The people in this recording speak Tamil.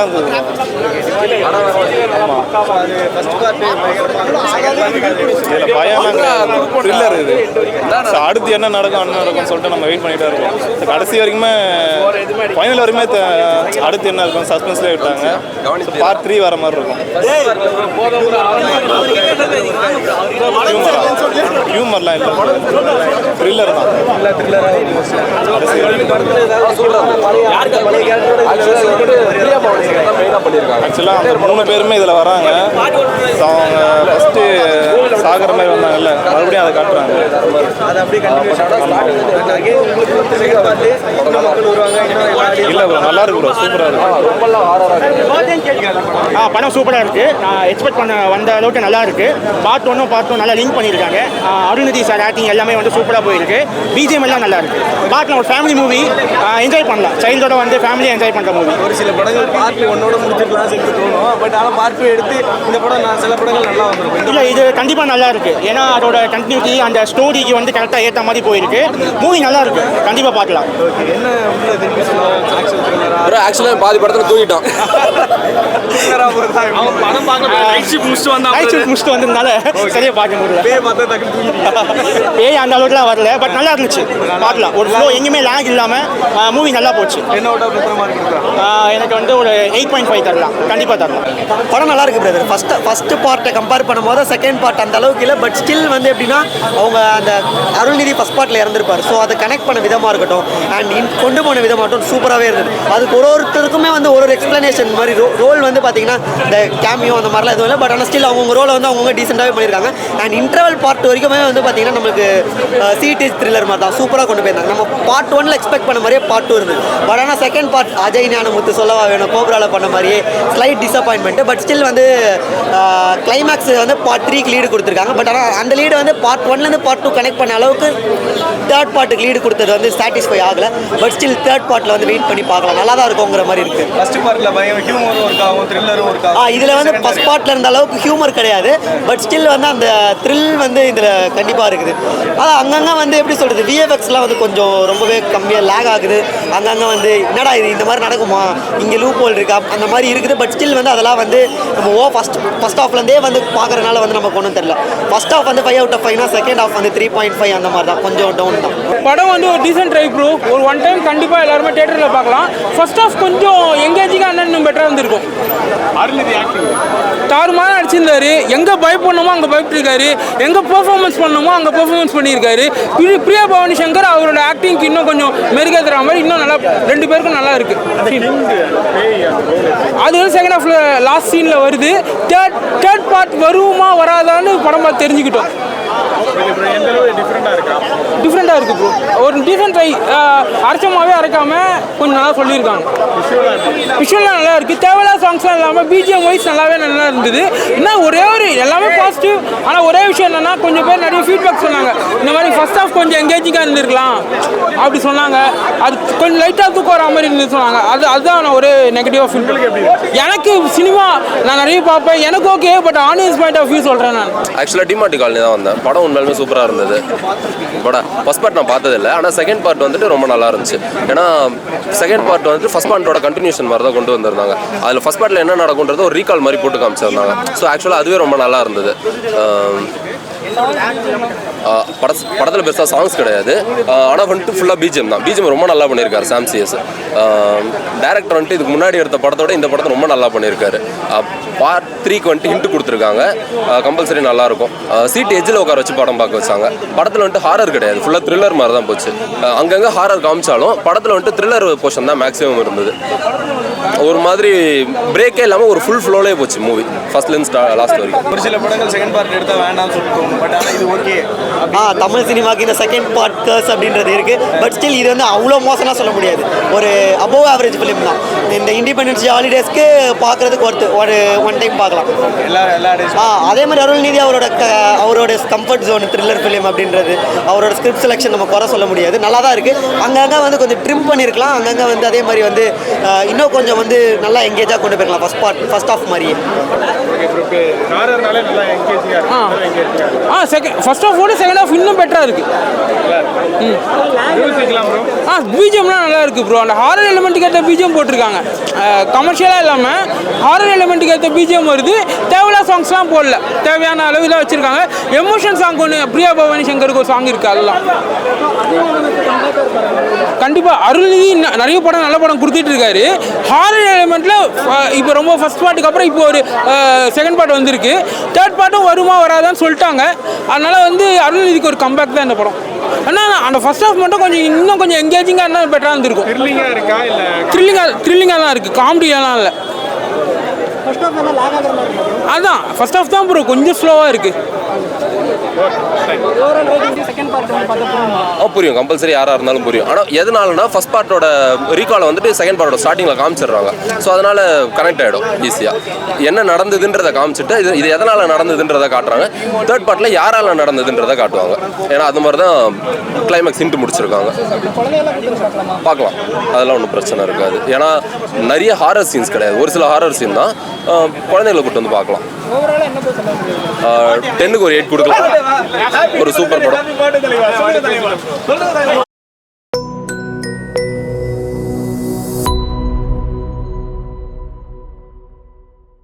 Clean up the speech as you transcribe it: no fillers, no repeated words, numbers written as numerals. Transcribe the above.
இருந்தது. இதில் பயம் த்ரில்லர் இது. அடுத்து என்ன நடக்கும்னு சொல்லிட்டு நம்ம வெயிட் பண்ணிகிட்டே இருக்கோம். கடைசி வரைக்குமே ஃபைனல் வரைக்குமே அடுத்து என்ன இருக்கும் சஸ்பென்ஸ்லேயே விட்டாங்க. பார்ட் 3 வர மாதிரி இருக்கும். ஹியூமர்லாம் இல்லை, த்ரில்லர் தான். ஆக்சுவலாக அந்த 3 பேருமே இதில் வராங்க. அவங்க ஃபஸ்ட்டு சாகிற மாதிரி வந்தாங்கல்ல, மறுபடியும் அதை காட்டுறாங்க. இல்லை ப்ரோ, நல்லா இருக்கு ப்ரோ, சூப்பராக இருக்கு. படம் சூப்பராக இருக்குது. நான் எக்ஸ்பெக்ட் பண்ண வந்த அளவுக்கு நல்லா இருக்குது. பார்ட் 1 பார்ட் 2 நல்லா லிங்க் பண்ணியிருக்காங்க. அருள்நிதி சார் ஆக்டிங் எல்லாமே வந்து சூப்பராக போயிருக்கு. பிஜிஎம் எல்லாம் நல்லா இருக்குது. பார்ட்டில் ஒரு ஃபேமிலி மூவி என்ஜாய் பண்ணலாம். சைல்டோட வந்து ஃபேமிலியை என்ஜாய் பண்ணுற மூவி. ஒரு சில படங்கள் பார்ட் 1 முடிச்சிருக்கலாம் சேர்த்து தோணும். பட் ஆனால் பார்ட் 2 எடுத்து இந்த படம் சில படங்கள் நல்லா வந்துருக்கும். இல்லை, இது கண்டிப்பாக நல்லா இருக்குது. ஏன்னா அதோட கண்டினியூட்டி அந்த ஸ்டோரிக்கு வந்து கரெக்டாக ஏற்ற மாதிரி போயிருக்கு. மூவி நல்லா இருக்குது, கண்டிப்பாக பார்க்கலாம். என்ன திருப்பி ஆக்சுவலாக பாதி படத்தில் தூங்கிட்டோம். முடிச்சுட்டு வந்ததுனால சரியா பார்க்க முடியல. பேய் அந்த அளவுக்குலாம் வரல, பட் நல்லா இருந்துச்சு. பார்க்கலாம். ஒரு ஃப்ளோ எங்கேயுமே லேக் இல்லாமல் மூவி நல்லா போச்சு. எனக்கு வந்து ஒரு 8.5 தரலாம், கண்டிப்பாக தரலாம். படம் நல்லா இருக்கு பிரதர். ஃபர்ஸ்ட் பார்ட்டை கம்பேர் பண்ணும்போது செகண்ட் பார்ட் அந்த அளவுக்கு இல்லை. பட் ஸ்டில் வந்து எப்படின்னா அவங்க அந்த அருள்நிதி ஃபர்ஸ்ட் பார்ட்டில் இறந்துருப்பார். ஸோ அதை கனெக்ட் பண்ண விதமாக இருக்கட்டும் அண்ட் கொண்டு போன விதமாகட்டும் சூப்பராகவே இருந்தது. அதுக்கு ஒருத்தருக்குமே வந்து ஒரு எக்ஸ்பிளனேஷன் மாதிரி ரோல் வந்து பார்த்தீங்கன்னா இந்த கேமியோ அந்த மாதிரிலாம் எதுவும் இல்லை. பட் ஆனால் ஸ்டில் அவங்க ரோலை வந்து அவங்க டீசெண்டாகவே பண்ணியிருக்காங்க. அண்ட் இன்டர்வல் பார்ட் வரைக்குமே வந்து பார்த்தீங்கன்னா நம்மளுக்கு சிடிஎஸ் த்ரில்லர் மாதிரி தான் சூப்பராக கொண்டு போயிருந்தாங்க. நம்ம பார்ட் 1 எக்ஸ்பெக்ட் பண்ண மாதிரியே பார்ட் 2 இருந்தது. பட் ஆனால் செகண்ட் பார்ட் அஜய் ஞானமுத்து சொல்லவா வேணும் கோப்ராவில் பண்ண மாதிரியே ஸ்லைட் டிசப்பாயின்மெண்ட். பட் ஸ்டில் வந்து கிளைமேக்ஸ் வந்து பார்ட் 3க்கு லீடு கொடுத்துருக்காங்க. பட் ஆனால் அந்த லீடு வந்து பார்ட் 1லேருந்து பார்ட் 2 கனெக்ட் பண்ண அளவுக்கு தேர்ட் பார்ட்டுக்கு லீடு கொடுத்தது வந்து சாட்டிஸ்ஃபை ஆகலை. பட் ஸ்டில் தேர்ட் பார்ட்டில் வந்து வெயிட் பண்ணி பார்க்கலாம், நல்லா தான் இருக்குங்கிற மாதிரி இருக்குது. ஃபர்ஸ்ட் பார்ட்டில் பயம் ஹியூமரும் இருக்காகும், த்ரில்லரும் இருக்காகும். இதில் வந்து ஃபர்ஸ்ட் பார்ட்டில் இருந்த அளவுக்கு ஹியூமர் கிடையாது. பட் ஸ்டில் வந்து அந்த த்ரில் வந்து இதில் கண்டிப்பாக இருக்குது. அதான் அங்கங்கே வந்து எப்படி சொல்கிறது, விஎஃப்எக்ஸ்லாம் வந்து கொஞ்சம் ரொம்பவே கம்மியாக லேக் ஆகுது. அங்கங்கே வந்து என்னடா இது இந்த மாதிரி நடக்குமா, இங்கே லூப் ஹோல் இருக்கா அந்த மாதிரி இருக்குது. பட் ஸ்டில் வந்து அதெல்லாம் வந்து நம்ம ஃபர்ஸ்ட் ஹாஃப்லேருந்தே வந்து பார்க்குறதுனால வந்து நமக்கு ஒன்றும் தெரியல. ஃபர்ஸ்ட் ஹாஃப் வந்து 5 out of 5னா செகண்ட் ஹாஃப் வந்து 3.5 அந்த மாதிரி தான், கொஞ்சம் டவுன் தான். படம் வந்து ஒரு டீசென்ட் ட்ரை ப்ரோ. ஒரு ஒன் டைம் கண்டிப்பாக எல்லாருமே தியேட்டரில் பார்க்கலாம். ஃபர்ஸ்ட் ஹாஃப் கொஞ்சம் எங்கேஜிங்காக இன்னும் பெட்டராக இருந்திருக்கும். தாறுமாற நடிச்சிருந்தாரு. எங்கே பயப்படணுமோ அங்கே பயப்பட்டுருக்காரு, எங்கே பெர்ஃபார்மன்ஸ் பண்ணணுமோ அங்கே பெர்ஃபார்மன்ஸ் பண்ணியிருக்காரு. பிரியா பவானி சங்கர் அவரோட ஆக்டிங்க்கு இன்னும் கொஞ்சம் மெருகேற்றுற மாதிரி இன்னும் நல்லா 2 பேருக்கும் நல்லா இருக்கு. அது வந்து செகண்ட் ஹாஃப்ல லாஸ்ட் சீனில் வருது. தேர்ட் பார்ட் வருமா வராதான்னு படம் பார்த்து தெரிஞ்சுக்கிட்டோம். டிஃப்ரெண்டாக இருக்குது ப்ரோ. ஒரு டீசென்ட் ட்ரை, அரைச்சமாகவே அரைக்காமல் கொஞ்சம் நல்லா சொல்லியிருக்காங்க. விஷுவல்லாம் நல்லா இருக்குது. தேவையில்லாத சாங்ஸ்லாம் இல்லாமல் பிஜிஎம் வைஸ் நல்லா இருந்தது. இன்னும் ஒரே ஒரு எல்லாமே பாசிட்டிவ். ஆனால் ஒரே விஷயம் என்னென்னா கொஞ்சம் பேர் நிறைய ஃபீட்பேக் சொன்னாங்க. இந்த மாதிரி ஃபர்ஸ்ட் ஹாஃப் கொஞ்சம் எங்கேஜிங்காக இருந்திருக்கலாம் அப்படி சொன்னாங்க. அது கொஞ்சம் லைட்டாக தூக்கம் வர மாதிரி இருந்து சொன்னாங்க. அதுதான் நான் ஒரு நெகட்டிவாக ஃபீல் பண்ணேன். எனக்கு சினிமா நான் நிறைய பார்ப்பேன், எனக்கு okay. But audience point of view சொல்கிறேன் நான். ஆக்சுவலாக டிமார்டி காலனி தான் வந்தேன். படம் உண்மையிலுமே சூப்பராக இருந்தது. படம் ஃபர்ஸ்ட் பார்ட் நான் பார்த்ததில்லை. ஆனால் செகண்ட் பார்ட் வந்துட்டு ரொம்ப நல்லா இருந்துச்சு. ஏன்னா செகண்ட் பார்ட் வந்துட்டு ஃபர்ஸ்ட் பார்ட்டோட கண்டினியூஷன் மாதிரி தான் கொண்டு வந்திருந்தாங்க. அதில் ஃபர்ஸ்ட் பார்ட்டில் என்ன நடக்குன்றது ஒரு ரீகால் மாதிரி போட்டு காமிச்சிருந்தாங்க. ஸோ ஆக்சுவலாக அதுவே ரொம்ப நல்லா இருந்தது. படத்தில் பெருசாக சாங்ஸ் கிடையாது. ஆனால் வந்துட்டு ஃபுல்லாக பிஜிஎம் தான். பிஜிஎம் ரொம்ப நல்லா பண்ணியிருக்காரு சாம் சிஎஸ். டேரக்டர் வந்துட்டு இதுக்கு முன்னாடி எடுத்த படத்தோட இந்த படத்தை ரொம்ப நல்லா பண்ணியிருக்காரு. பார்ட் 3க்கு வந்துட்டு ஹிண்ட் கொடுத்துருக்காங்க. கம்பல்சரி நல்லாயிருக்கும். சீட் எஜ்ஜில் உட்கார வச்சு படம் பார்க்க வச்சாங்க. படத்தில் வந்துட்டு ஹாரர் கிடையாது, ஃபுல்லாக த்ரில்லர் மாதிரி தான் போச்சு. அங்கங்கே ஹாரர் காமிச்சாலும் படத்தில் வந்துட்டு த்ரில்லர் போர்ஷன் தான் மேக்ஸிமம் இருந்தது. ஒரு மாதிரி பிரேக்கே இல்லாமல் ஒரு ஃபுல் ஃப்ளோலே போச்சு மூவி ஃபர்ஸ்ட்லேருந்து லாஸ்ட் வரைக்கும். ஒரு சில படங்கள் செகண்ட் பார்ட் எடுத்தால் வேண்டாம்னு சொல்லிட்டு, பட் ஆனால் இது ஓகே. தமிழ் சினிமாவுக்கு இந்த செகண்ட் பார்ட் கர்ஸ் அப்படின்றது இருக்குது. பட் ஸ்டில் இது வந்து அவ்வளோ மோசமாக சொல்ல முடியாது. ஒரு அபோவ் ஆவரேஜ் ஃபிலிம் தான். இந்த இண்டிபெண்டன்ஸ் டே ஹாலிடேஸ்க்கு பார்க்குறதுக்கு ஒரு ஒன் டைம் பார்க்கலாம். அதே மாதிரி அருள்நிதி அவரோட கம்ஃபர்ட் ஜோன் த்ரில்லர் ஃபிலிம் அப்படின்றது, அவரோட ஸ்கிரிப்ட் செலெக்ஷன் நம்ம குறை சொல்ல முடியாது, நல்லா தான் இருக்குது. அங்கங்கே வந்து கொஞ்சம் ட்ரிம் பண்ணியிருக்கலாம். அங்கங்கே வந்து அதே மாதிரி வந்து இன்னும் கொஞ்சம் வந்து நல்லா எங்கேஜாக கொண்டு போயிருக்கலாம் ஃபர்ஸ்ட் ஹாஃப் மாதிரியே. ஃபர்ஸ்ட் ஹாஃப் ஓட செகண்ட் ஹாஃப் இன்னும் பெட்டராக இருக்குது. பிஜிஎம்லாம் நல்லா இருக்குது ப்ரோ. அந்த ஹாரர் எலிமெண்ட்டுக்கு ஏற்ற பிஜிஎம் போட்டிருக்காங்க. கமர்ஷியலாக இல்லாமல் ஹாரர் எலிமெண்ட்டுக்கு ஏற்ற பிஜிஎம் வருது. தேவையில்லாத சாங்ஸ்லாம் போடல, தேவையான அளவு தான் வச்சுருக்காங்க. எமோஷன் சாங் ஒன்று பிரியா பவானி சங்கருக்கு ஒரு சாங் இருக்குது, அதெல்லாம் கண்டிப்பாக. அருள்நிதி நிறைய படம் நல்ல படம் கொடுத்துட்டு இருக்காரு. ஹாரர் எலிமெண்ட்டில் இப்போ ரொம்ப ஃபர்ஸ்ட் பார்ட்டுக்கு அப்புறம் இப்போ ஒரு செகண்ட் பார்ட் வந்திருக்கு. தேர்ட் பார்ட்டும் வருமா வராதான்னு சொல்லிட்டாங்க. அதனால் வந்து அருள்நிதிக்கு ஒரு கம்பேக் தான் இந்த படம். ஆனால் அந்த ஃபர்ஸ்ட் ஹாஃப் மட்டும் கொஞ்சம் இன்னும் கொஞ்சம் எங்கேஜிங்காக இருந்தால் பெட்டராக இருந்திருக்கும். த்ரில்லிங்காக தான் இருக்குது, காமெடியெல்லாம் இல்லை. அதான் ஃபர்ஸ்ட் ஹாஃப் தான் ப்ரோ கொஞ்சம் ஸ்லோவாக இருக்குது. புரியும், கம்பல்சரி யாராக இருந்தாலும் புரியும். ஆனால் எதனாலனா ஃபர்ஸ்ட் பார்ட்டோட ரீகாலை வந்துட்டு செகண்ட் பார்ட்டோட ஸ்டார்டிங்கில் காமிச்சிடுறாங்க. ஸோ அதனால் கனெக்ட் ஆகிடும் ஈஸியாக. என்ன நடந்ததுன்றதை காமிச்சிட்டு இது எதனால் நடந்ததுன்றதை காட்டுறாங்க. தேர்ட் பார்ட்டில் யாரால் நடந்ததுன்றதை காட்டுவாங்க. ஏன்னா அது மாதிரி தான் கிளைமேக்ஸ் இன்ட்டு முடிச்சிருக்காங்க. பார்க்கலாம், அதெல்லாம் ஒன்றும் பிரச்சனை இருக்காது. ஏன்னா நிறைய ஹாரர் சீன்ஸ் கிடையாது, ஒரு சில ஹாரர் சீன் தான். குழந்தைகளை கூட்டு வந்து பார்க்கலாம். 10க்கு ஒரு 8 கொடுக்கலாம். ஒரு சூப்பர் படம்.